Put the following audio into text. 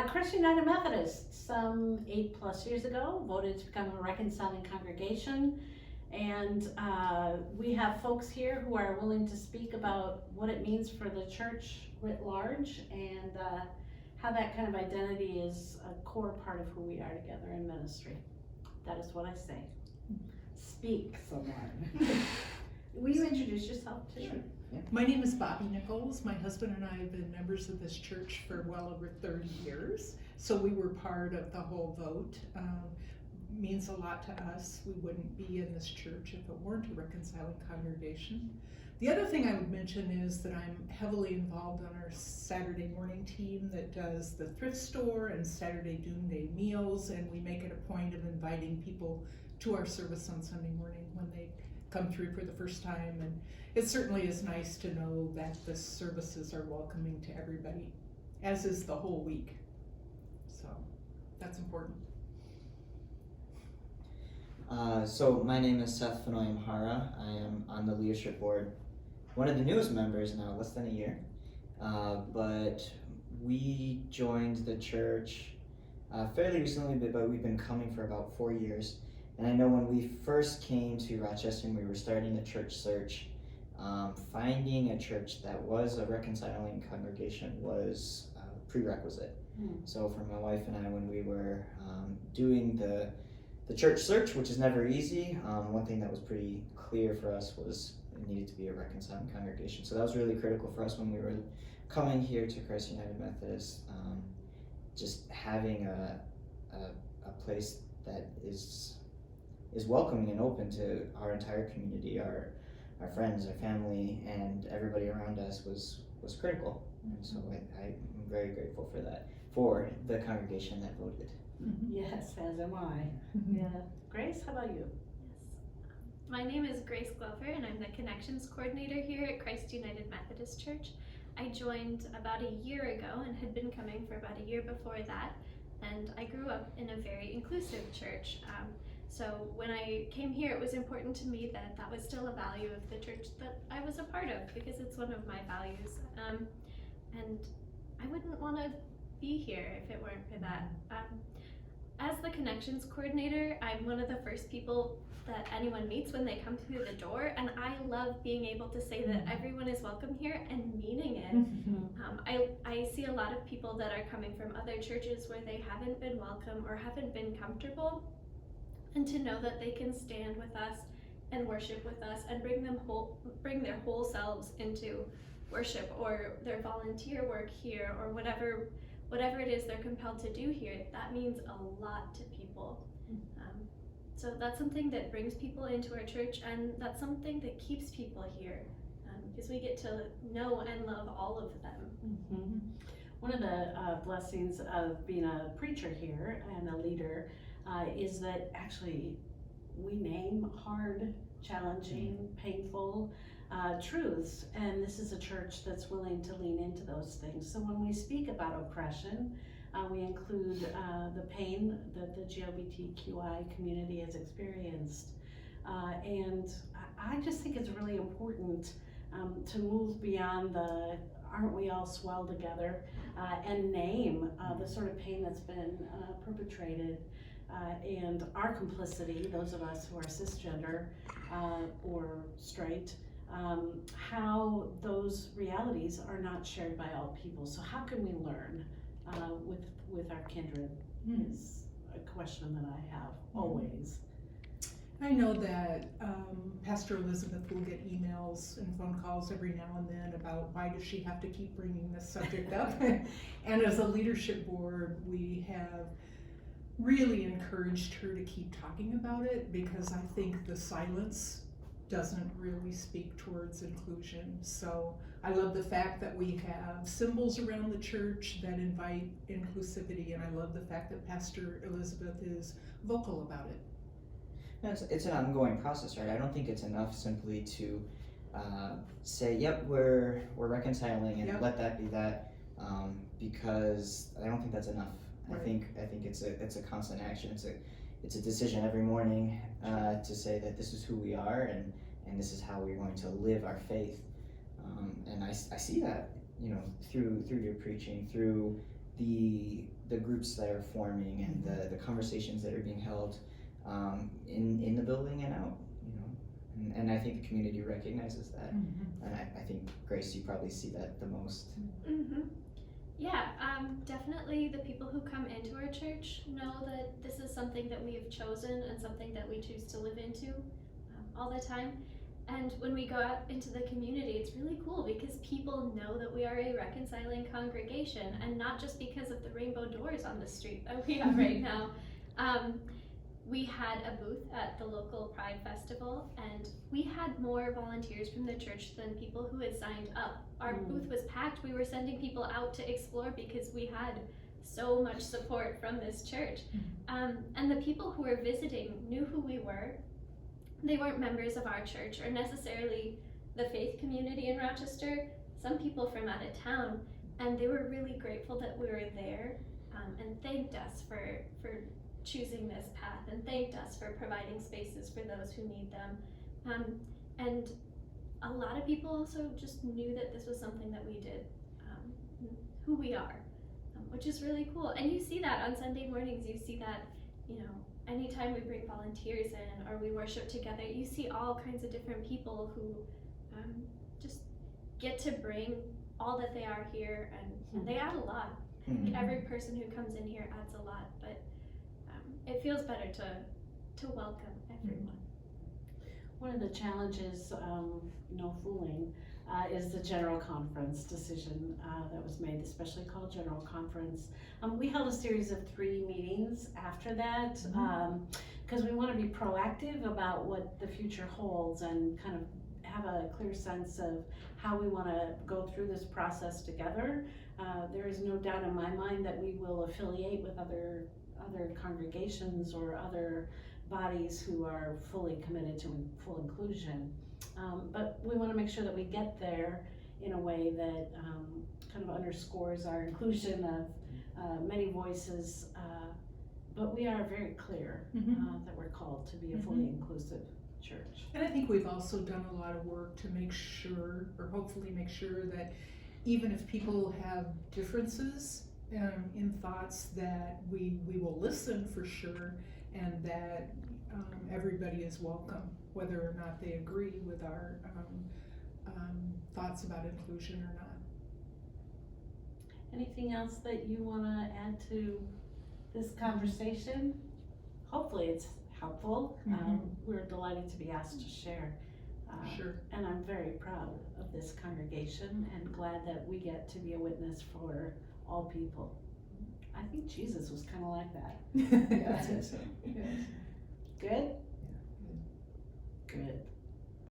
Christian United Methodist, some 8+ years ago, voted to become a reconciling congregation. And we have folks here who are willing to speak about what it means for the church writ large, and how that kind of identity is a core part of who we are together in ministry. That is what I say. Speak, someone. Will you introduce yourself too? Sure. Yeah. My name is Bobby Nichols. My husband and I have been members of this church for well over 30 years. So we were part of the whole vote. Means a lot to us. We wouldn't be in this church if it weren't a reconciling congregation. The other thing I would mention is that I'm heavily involved on our Saturday morning team that does the thrift store and Saturday Doomsday meals, and we make it a point of inviting people to our service on Sunday morning when they come through for the first time. And it certainly is nice to know that the services are welcoming to everybody, as is the whole week. So that's important. So my name is Seth Williams. I am on the leadership board, one of the newest members now, less than a year. But we joined the church fairly recently, but we've been coming for about 4 years. And I know when we first came to Rochester and we were starting a church search, finding a church that was a reconciling congregation was a prerequisite. So for my wife and I, when we were doing the church search, which is never easy, one thing that was pretty clear for us was it needed to be a reconciling congregation. So that was really critical for us when we were coming here to Christ United Methodist, just having a place that is welcoming and open to our entire community, our friends, our family, and everybody around us was critical. And so I'm very grateful for that, for the congregation that voted. Yes, as am I. Yeah. Grace, how about you? Yes. My name is Grace Glover, and I'm the Connections Coordinator here at Christ United Methodist Church. I joined about a year ago and had been coming for about a year before that, and I grew up in a very inclusive church. So when I came here, it was important to me that that was still a value of the church that I was a part of, because it's one of my values. And I wouldn't want to be here if it weren't for that. As the Connections Coordinator, I'm one of the first people that anyone meets when they come through the door, and I love being able to say that everyone is welcome here and meaning it. I see a lot of people that are coming from other churches where they haven't been welcome or haven't been comfortable, and to know that they can stand with us and worship with us and bring their whole selves into worship or their volunteer work here or whatever it is they're compelled to do here, that means a lot to people. So that's something that brings people into our church, and that's something that keeps people here, because we get to know and love all of them. One of the blessings of being a preacher here and a leader is that actually we name hard, challenging, painful truths, and this is a church that's willing to lean into those things. So when we speak about oppression, we include the pain that the LGBTQI community has experienced, and I just think it's really important to move beyond the aren't we all swell together, and name the sort of pain that's been perpetrated, and our complicity, those of us who are cisgender or straight, how those realities are not shared by all people. So how can we learn with our kindred is a question that I have always. I know that Pastor Elizabeth will get emails and phone calls every now and then about why does she have to keep bringing this subject up. And as a leadership board, we have really encouraged her to keep talking about it, because I think the silence doesn't really speak towards inclusion. So I love the fact that we have symbols around the church that invite inclusivity, and I love the fact that Pastor Elizabeth is vocal about it. It's an ongoing process, right? I don't think it's enough simply to say, yep, we're reconciling and let that be that, because I don't think that's enough. Right. I think it's a constant action. It's a decision every morning to say that this is who we are and this is how we're going to live our faith. And I see that, through your preaching, through the the groups that are forming and the conversations that are being held in the building and out, and I think the community recognizes that. And I think, Grace, you probably see that the most. Yeah, definitely the people who come into our church know that this is something that we have chosen and something that we choose to live into all the time. And when we go out into the community, it's really cool because people know that we are a reconciling congregation, and not just because of the rainbow doors on the street that we have right now. We had a booth at the local Pride Festival, and we had more volunteers from the church than people who had signed up. Our booth was packed. We were sending people out to explore because we had so much support from this church. And the people who were visiting knew who we were. They weren't members of our church or necessarily the faith community in Rochester. Some people from out of town, and they were really grateful that we were there, and thanked us for choosing this path, and thanked us for providing spaces for those who need them. And a lot of people also just knew that this was something that we did, who we are, which is really cool. And you see that on Sunday mornings. You see that, anytime we bring volunteers in or we worship together, you see all kinds of different people who just get to bring all that they are here, and they add a lot. Every person who comes in here adds a lot, but it feels better to welcome everyone. One of the challenges, no fooling, is the general conference decision that was made, especially called general conference. We held a series of 3 meetings after that, because we want to be proactive about what the future holds and kind of have a clear sense of how we want to go through this process together. There is no doubt in my mind that we will affiliate with other congregations or other bodies who are fully committed to full inclusion. But we want to make sure that we get there in a way that kind of underscores our inclusion of many voices, but we are very clear that we're called to be a fully inclusive church. And I think we've also done a lot of work to make sure, or hopefully make sure, that even if people have differences in thoughts, that we will listen for sure, and that everybody is welcome, whether or not they agree with our thoughts about inclusion or not. Anything else that you want to add to this conversation? Hopefully it's helpful. We're delighted to be asked to share. Sure. And I'm very proud of this congregation and glad that we get to be a witness for all people. I think Jesus was kind of like that. Yeah, I think so. Good?